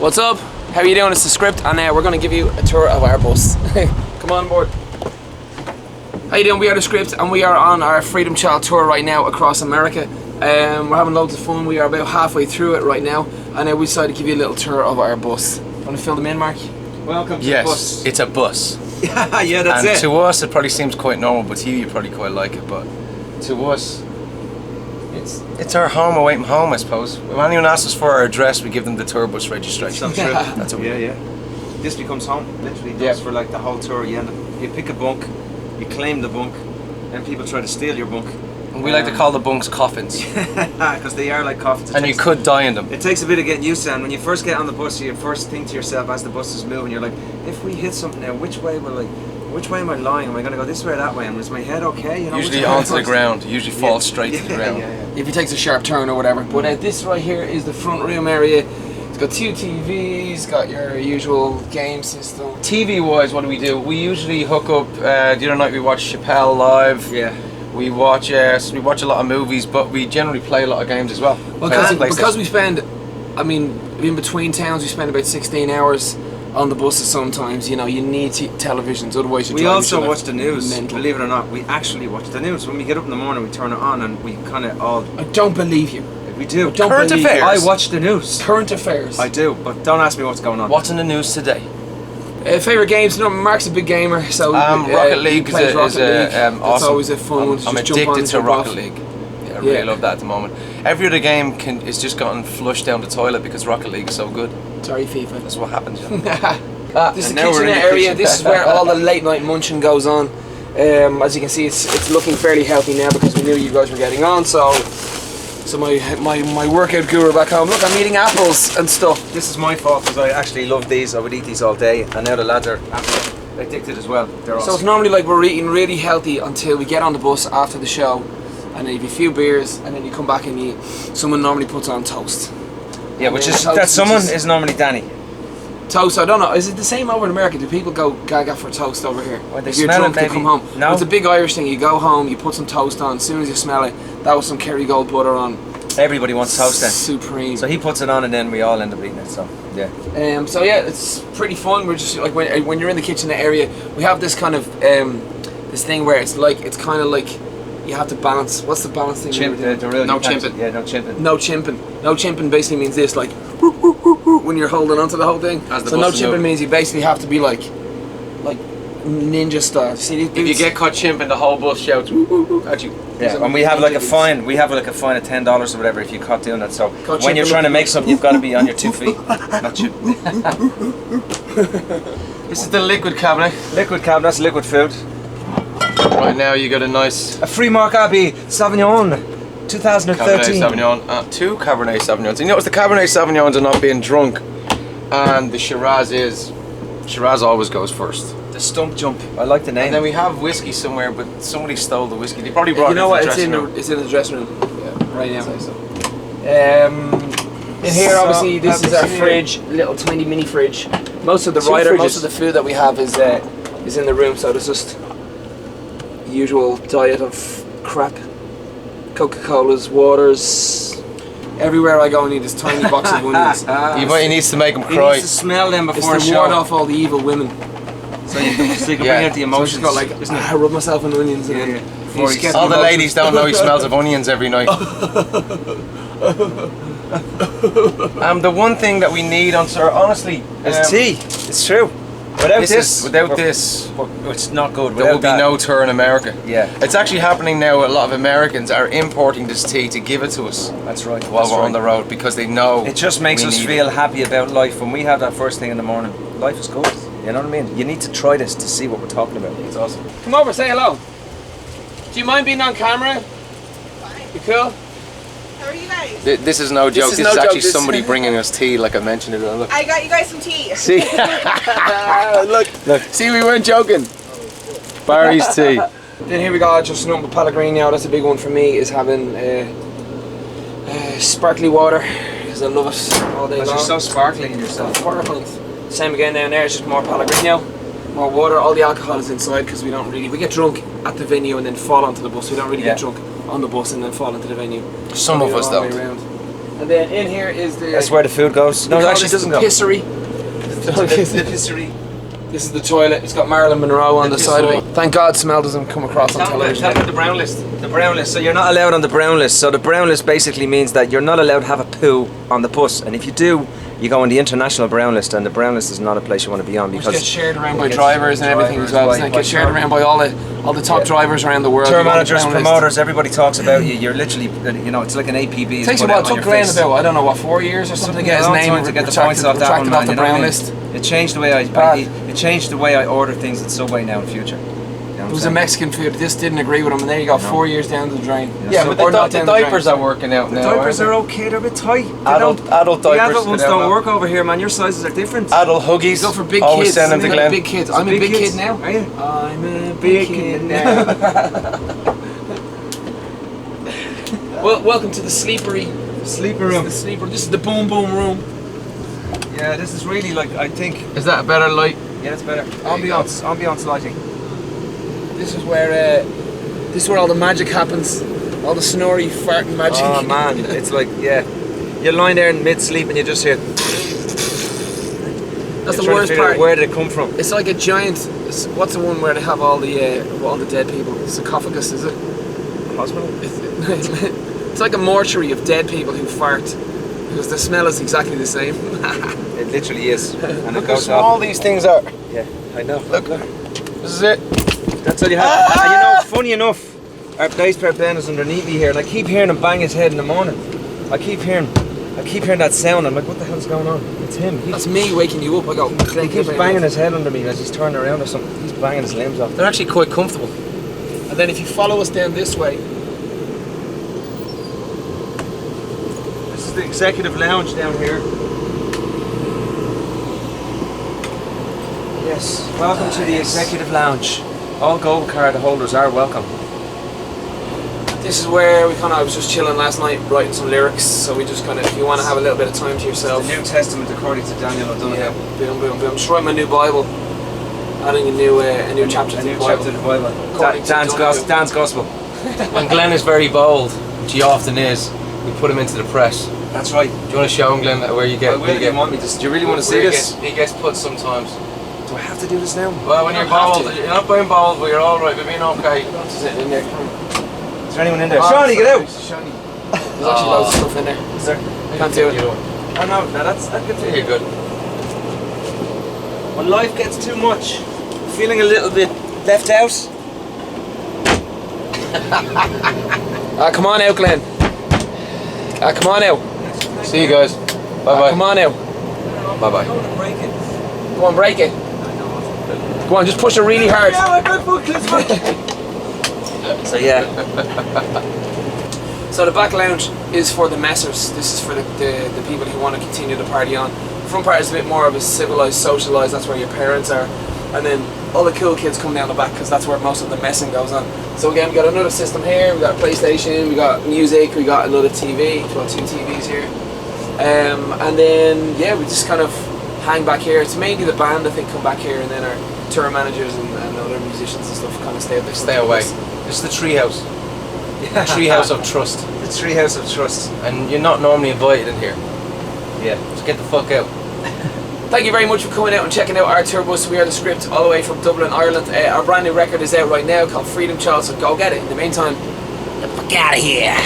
What's up? How are you doing? It's the Script, and we're going to give you a tour of our bus. Come on board. How you doing? We are the Script, and we are on our Freedom Child tour right now across America. We're having loads of fun. We are about halfway through it right now, and we decided to give you a little tour of our bus. Want to fill them in, Mark? Welcome to the bus. Yes, it's a bus. Yeah, that's and it. To us, it probably seems quite normal, but to you probably quite like it. But to us, it's our home away from home, I suppose. When anyone asks us for our address, we give them the tour bus registration. That's true. That's what yeah. This becomes home, literally. Does for like the whole tour. You pick a bunk, you claim the bunk, and people try to steal your bunk. And we like to call the bunks coffins. Because they are like coffins. And you could die in them. It takes a bit of getting used to, and when you first get on the bus, you first think to yourself as the bus is moving, you're like, if we hit something now, which way am I lying? Am I going to go this way or that way? And is my head okay? You know, usually onto the ground. Usually falls straight to the ground. If he takes a sharp turn or whatever. But this right here is the front room area. It's got 2 TVs, got your usual game system. TV wise, what do? We usually hook up, the other night we watched Champaign live. Yeah. We watch a lot of movies, but we generally play a lot of games as well. Well, because we spend, in between towns we spend about 16 hours on the buses sometimes. You know, you need televisions, otherwise you. We also watch the news. Mental. Believe it or not, we actually watch the news. When we get up in the morning, we turn it on and we kind of all. I don't believe you. We do. Current affairs. I watch the news. Current affairs. I do, but don't ask me what's going on. What's in the news today? Favourite games? No, Mark's a big gamer, so Rocket League is awesome. It's always a fun one. I'm addicted to Rocket League. Yeah, I really love that at the moment. Every other game is just gotten flushed down the toilet because Rocket League is so good. Sorry, FIFA. That's what happens. This is the kitchenette area. This is where all the late night munching goes on. As you can see, it's looking fairly healthy now because we knew you guys were getting on. So my workout guru back home. Look, I'm eating apples and stuff. This is my fault because I actually love these. I would eat these all day, and now the lads are addicted as well. They're awesome. So it's normally like we're eating really healthy until we get on the bus after the show, and then you have a few beers, and then you come back and eat. Someone normally puts on toast. Yeah, someone is normally Danny. Toast, I don't know. Is it the same over in America? Do people go gaga for toast over here? Well, if you're drunk, you come home. No. It's a big Irish thing. You go home, you put some toast on. As soon as you smell it, that was some Kerrygold butter on. Everybody wants toast then. Supreme. So he puts it on, and then we all end up eating it. So yeah. So yeah, it's pretty fun. We're just like when you're in the kitchenette area, we have this kind of this thing where it's kind of like you have to balance. What's the balance thing? No chimping. Yeah, no chimping. No chimping. No chimping basically means this, like when you're holding onto the whole thing. So no chimping means you basically have to be like ninja style. See, if you get caught chimping, the whole bus shouts at you. Yeah, and we have like a fine. We have like a fine of $10 or whatever if you caught doing that. So when you're trying to make something, you've got to be on your 2 feet, not chipping. This is the liquid cabinet. Liquid cabinet. That's liquid food. Right now you got a free Mark Abbey Sauvignon, 2013. Cabernet Sauvignon, 2 Cabernet Sauvignons. You notice the Cabernet Sauvignons are not being drunk, and the Shiraz always goes first. The stump jump. I like the name. And then we have whiskey somewhere, but somebody stole the whiskey. They probably brought it into the dressing room. It's in the dressing room. Yeah, right now. In here, obviously, this is our fridge, little tiny mini fridge. Most of the food that we have is in the room, so there's just usual diet of crap. Coca-Colas, waters. Everywhere I go, I need this tiny box of onions. He needs to make them cry. He needs to smell them before it's to ward off all the evil women. So you can bring out the emotions. So I rub myself in onions. All the ladies don't know he smells of onions every night. The one thing that we need on Sir, honestly, is tea. It's true. Without this, it's not good. There will be no tour in America. Yeah, it's actually happening now. A lot of Americans are importing this tea to give it to us. That's right. While we're on the road, because they know it just makes us feel happy about life. When we have that first thing in the morning, life is good. You know what I mean? You need to try this to see what we're talking about. It's awesome. Come over, say hello. Do you mind being on camera? Fine. You cool? How are you guys? This is no joke. This is actually somebody bringing us tea, like I mentioned it. Look. I got you guys some tea. See? look. See, we weren't joking. Barry's tea. Then here we go, just number Pellegrino. That's a big one for me, is having sparkly water, because I love it all day long. You're so sparkly in yourself. Sparkling. Same again down there, it's just more Pellegrino, more water. All the alcohol is inside because we get drunk at the venue and then fall onto the bus. We don't really get drunk on the bus and then fall into the venue. Some of us don't. And then in here is the... That's where the food goes. No, we it call actually this doesn't the go. pissery. The pissery. This is the toilet. It's got Marilyn Monroe on the side of it. Thank God smell doesn't come across on television. Tell me about the brown list. The brown list. So you're not allowed on the brown list. So the brown list basically means that you're not allowed to have a poo on the bus. And if you do, you go on the international brown list. And the brown list is not a place you want to be on Which because gets shared around by it gets drivers and everything as well. by- Doesn't it by get shared tour- around by all the top drivers around the world. tour You go on the managers, brown list. promoters, everybody talks about you. You're literally, you know, it's like an APB. It takes a while. It took Graham about, I don't know, what, 4 years or something to get his name to get the points off that one, retracted man, off the you know what I brown mean? list. It changed the way it changed the way I order things at Subway now in future. It was a Mexican food. This didn't agree with him, and there you go, 4 years down the drain. Yeah, so- but or the, not the down the drain. diapers are working out The now. diapers aren't are okay, they're a bit tight. Adult The diapers. adult ones they don't have work over here, man. Your sizes are different. Adult huggies. Go for big Always kids. send them to Like Glenn. big kids. I'm a big kids. kid now. Are you? I'm a big kid now. Well, welcome to the sleepery. Sleeper room. The sleeper. This is the boom boom room. Yeah, this is really like, I think, Is that a better light? yeah, it's better. Ambiance lighting. This is where all the magic happens. All the snory, farting magic. Oh man, it's like, yeah. You're lying there in mid-sleep and you just hear... That's the trying to worst figure out part. where did it come from? It's like a giant. What's the one where they have all the dead people? Sarcophagus, is it? Hospital? It's like a mortuary of dead people who fart, because the smell is exactly the same. It literally is. And it Look how goes small off. these things are. Yeah, I know. Look. This is it. That's all you have. And you know, funny enough, our bass player Ben is underneath me here, and I keep hearing him bang his head in the morning. I keep hearing that sound. I'm like, what the hell's going on? It's him. That's me waking you up. I go. He keeps banging his head under me as he's turning around or something. He's banging his limbs off. They're actually quite comfortable. And then if you follow us down this way, This is the executive lounge down here. Yes, welcome to the executive lounge. All gold card holders are welcome. this is where I was just chilling last night, writing some lyrics. So we just kind of, if you want to have a little bit of time to yourself. The New Testament according to Daniel O'Donoghue. Yeah, boom, boom, boom. Just writing my new Bible, adding a new chapter to the Bible. Chapter of the Bible. According to O'Donoghue. Dan's Gospel. When Glenn is very bold, which he often is, we put him into the press. That's right. Do you want to show him, Glenn, where you get? I will if you want me to. Do you really want to see this? He gets put sometimes. Do I have to do this now? Well, when you're bold, you're not being bold, but you're all right. We're being okay. Sitting in there. Is there anyone in there? Shawnee, get out! Shawnee. There's actually loads of stuff in there. Is there? Can't do it. Oh no, that's good. You're good. When life gets too much, feeling a little bit left out. Come on out, Glenn. Come on out. See you guys. Bye bye. Come on out. Bye bye. Break it. Go on, break it. Go on, just push it really hard. So yeah. So the back lounge is for the messers. This is for the people who want to continue the party on. The front part is a bit more of a civilized, socialized. That's where your parents are. And then all the cool kids come down the back because that's where most of the messing goes on. So again, we got another system here. We got a PlayStation. We got music. We got another TV. Well, 2 TVs here. And then yeah, we just kind of hang back here. It's mainly the band I think come back here, and then our tour managers and other musicians and stuff kind of stay up there. Stay away. This is the treehouse. The treehouse of trust. The treehouse of trust. And you're not normally invited in here. Yeah. Just get the fuck out. Thank you very much for coming out and checking out our tour bus. We are the Script, all the way from Dublin, Ireland. Our brand new record is out right now called Freedom Child, so go get it. In the meantime, get the fuck out of here.